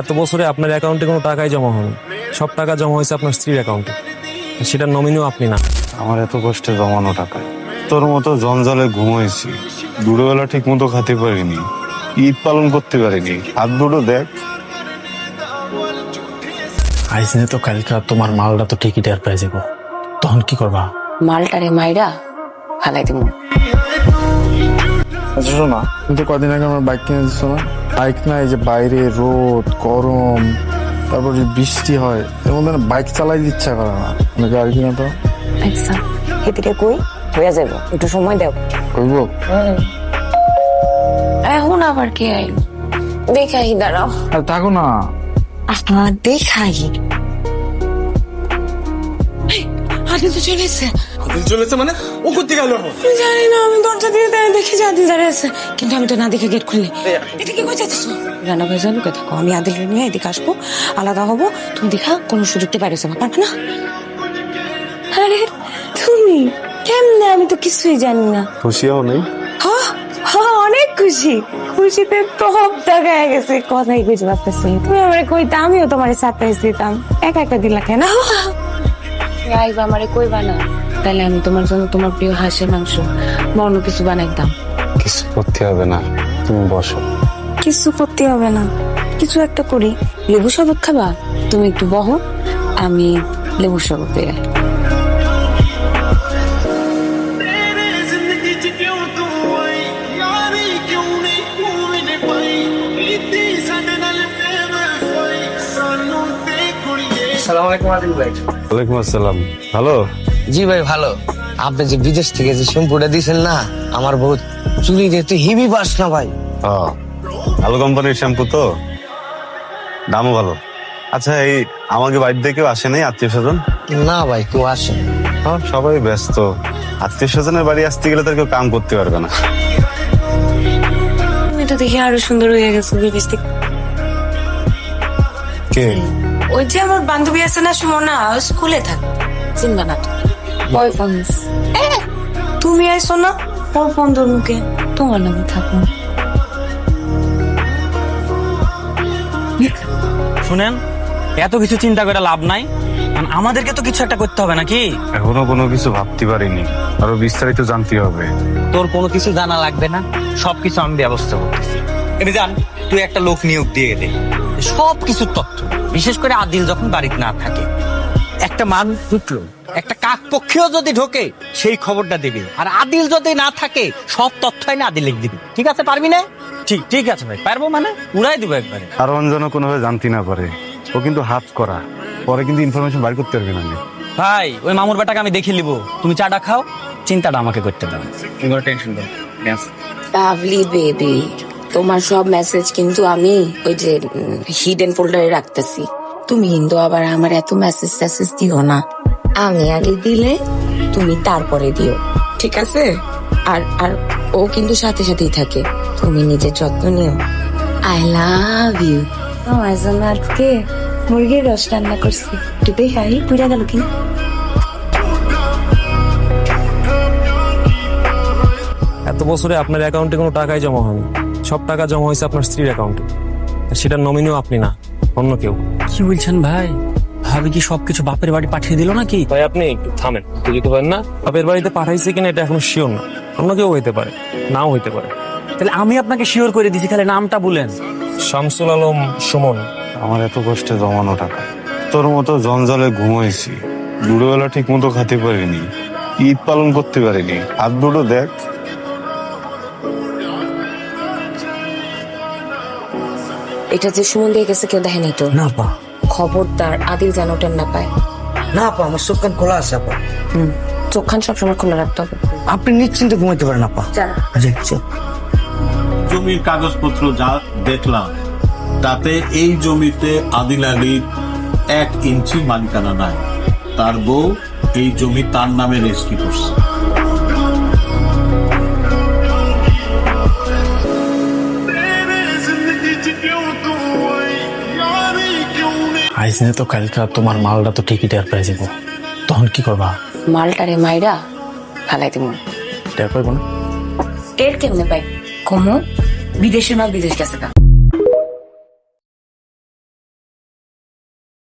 এত বছরে আপনার অ্যাকাউন্টে কোনো টাকাই জমা হয়নি, সব টাকা জমা হয়েছে আপনার স্ত্রীর অ্যাকাউন্টে। সেটার নমিনিও আপনি না। আমার এত কষ্টে জমানো টাকা, তোর মতো জঞ্জালে ঘুমাইছি, দুপুরবেলা ঠিক মতো খেতে পারিনি, ঈদ পালন করতে পারিনি, হাত দুটো দেখ। আইস তো কালকে তোমার মালটা তো ঠিকই টের পেয়ে যাবো, তখন কি করবা? মালটারে মাইরা ফালাই দিব। আচ্ছা শোনা, কিন্তু কদিন আগে আমার বাইক কিনে দিচ্ছ না? বাইক না, এই যে বাইরে রোদ গরম, তারপর যে বৃষ্টি হয়, এর মধ্যে না বাইক চালাই ইচ্ছা করে না। মানে গাড়ি কিনা তো আচ্ছা খেতিটা কই হয়ে যাবো, একটু সময় দেও। করবো। এখন আবার কে আইল? দেখাই, দাঁড়াও। আর থাকো না। দেখাই। আদিল তো চলে এসছে। আদিল চলেছে মানে? ও করতে গেল? জানি না, আমি দরজা দিয়ে দেখি যে আদিল দাঁড়িয়ে আছে, কিন্তু আমি তো না দেখে গেট খুললে। এদিকে কই যাচ্ছিস? রান্না করে যাও, লুকে থাকো। আমি আদিল নিয়ে এদিকে আসবো, আলাদা হবো। তুমি দেখা কোনো সুযোগতে বাইরে যাবো, পারবে না? আরে তুমি কেমনে? আমি তো কিছুই জানি না। খুশিও নেই। অনেক খুশি, খুশিতে টপ টাকায় গেছে, কথাই বুঝতে পারতেছি। তুমি আমারে কইতা, আমিও তোমার সারপ্রাইজ দিতাম। একা একা দিলা কেন? আইবা আমারে কইবা না, তাহলে আমি তোমার জন্য তোমার প্রিয় হাঁসের মাংস বা অন্য কিছু বানাইতাম। কিছু করতে হবে না, তুমি বসো। কিছু করতে হবে না, কিছু একটা করি। লেবু শরবত খাবা? তুমি একটু বহো, আমি লেবু শরবত পেয়ে। ওয়ালাইকুম আসসালাম। ভালো? জি ভাই ভালো। আপনি যে বিদেশ থেকে যে শ্যাম্পুটা দিয়েছেন না, আমার বহুত চুলি যেতে হিবি বাস না ভাই। ভালো কোম্পানির শ্যাম্পু তো, দামও ভালো। আচ্ছা, এই আমাকে বাড়িতে কেউ আসে নাই আত্মীয় স্বজন? না ভাই, কেউ আসে। সবাই ব্যস্ত, আত্মীয় স্বজনের বাড়ি আসতে গেলে তার কেউ কাম করতে পারবে না। তুমি তো দেখি আরো সুন্দর হয়ে গেছো বিদেশ থেকে। কে? ওই যে আমার বান্ধবী আছে না, সুমনা, স্কুলে থাকে, চিনবা না? বয়ফ্রেন্ড। তুমি আইসো না, ওর বন্ধুর মুখে তোমার নামে থাকো। শুনেন, এত কিছু চিন্তা করে লাভ নাই, কারণ আমাদেরকে তো কিছু একটা করতে হবে নাকি? এখনো কোনো কিছু ভাবতে পারিনি, আরো বিস্তারিত জানতে হবে। তোর কোনো কিছু জানা লাগবে না, সবকিছু আমি ব্যবস্থা করতেছি। এনে জান, তুই একটা লোক নিয়োগ দিয়ে দে, সব কিছু তথ্য, বিশেষ করে আদিল যখন বাড়িতে না থাকে, একটা মান ঢুকলো, একটা কাক পক্ষীও যদি ঢোকে সেই খবরটা দিবি, আর আদিল যদি না থাকে সব তথ্যই না আদিল লিখে দিবি। ঠিক আছে? পারবি না? ঠিক ঠিক আছে ভাই, পারবো মানে উড়াই দিব একবারে। কারণ যেন কোনোভাবে জানতে না পারে, ও কিন্তু হাত করা, পরে কিন্তু ইনফরমেশন বাইর করতে পারবে না। ভাই, ওই মামুর বেটাকে আমি দেখে নিবো, তুমি চাটা খাও, চিন্তাটা আমাকে করতে দাও, তুমি টেনশন দাও। লাভলি বেবি, তোমার সব মেসেজ কিন্তু আমি ওই যে হিডেন ফোল্ডারে রাখতেছি। তুমি কিন্তু আবার আমার এত মেসেজ টেসেজ দিও না, আমি আগে দিলে তুমি তারপরে দিও, ঠিক আছে? আর আর ও কিন্তু সাথে সাথেই থাকে, তুমি নিজের যত্ন নিও। I love you. আমার জন্য আজকে মুরগির রস রান্না করছি, একটু দেখাই, পুরা গেল কি? এত বছরে আপনার অ্যাকাউন্টে কোনো টাকাই জমা হয়নি, সব টাকা জমা হয়েছে আপনার স্ত্রীর অ্যাকাউন্টে। সেটার নমিনিও আপনি না, অন্য কেউ। কি বলছেন ভাই? ভাবি কি সবকিছু বাপের বাড়ি পাঠিয়ে দিল নাকি? ভাই আপনি একটু থামেন, বুঝতে পারেন না? বাপের বাড়িতে পাঠাইছে কিনা এটা এখন শিওর না, অন্য কেউ হইতে পারে, নাও হইতে পারে। তাহলে আমি আপনাকে শিওর করে দিছি, খালি নামটা বলেন। শামসুল আলম সুমন। আমার এত কষ্টে জমানো টাকা, তোর মতো জঞ্জালে ঘুমাইছি, দুপুরবেলা ঠিক মতো খেতে পারিনি, ঈদ পালন করতে পারিনি, হাত দুটো দেখ। এটা যে সুমন দিয়ে গেছে কেউ দেখেনি তো? না পা, খবরদার আদিল যেন ওটা না পায়। না পা, আমার চোখ কান খোলা আছে আপা। চোখখান সবসময় খোলা রাখতে হবে। আপনি নিশ্চিন্তে ঘুমাইতে পারেন আপা। আচ্ছা, জমির কাগজপত্র যা দেখলাম, তাতে এই জমিতে আদিল আলীর 1 ইঞ্চি মালিকানা নাই। তার বউ এই জমি তার নামে রেজিস্ট্রি করছে। আইস তো কালকে তোমার মালটা তো ঠিকই টের পেয়ে যাবো, তখন কি করবা? মালটারে মাইরা ফালাই দিব। টের পাইবো না? টের কেমনে পাই? কমো বিদেশের মাল বিদেশ গেছে গা।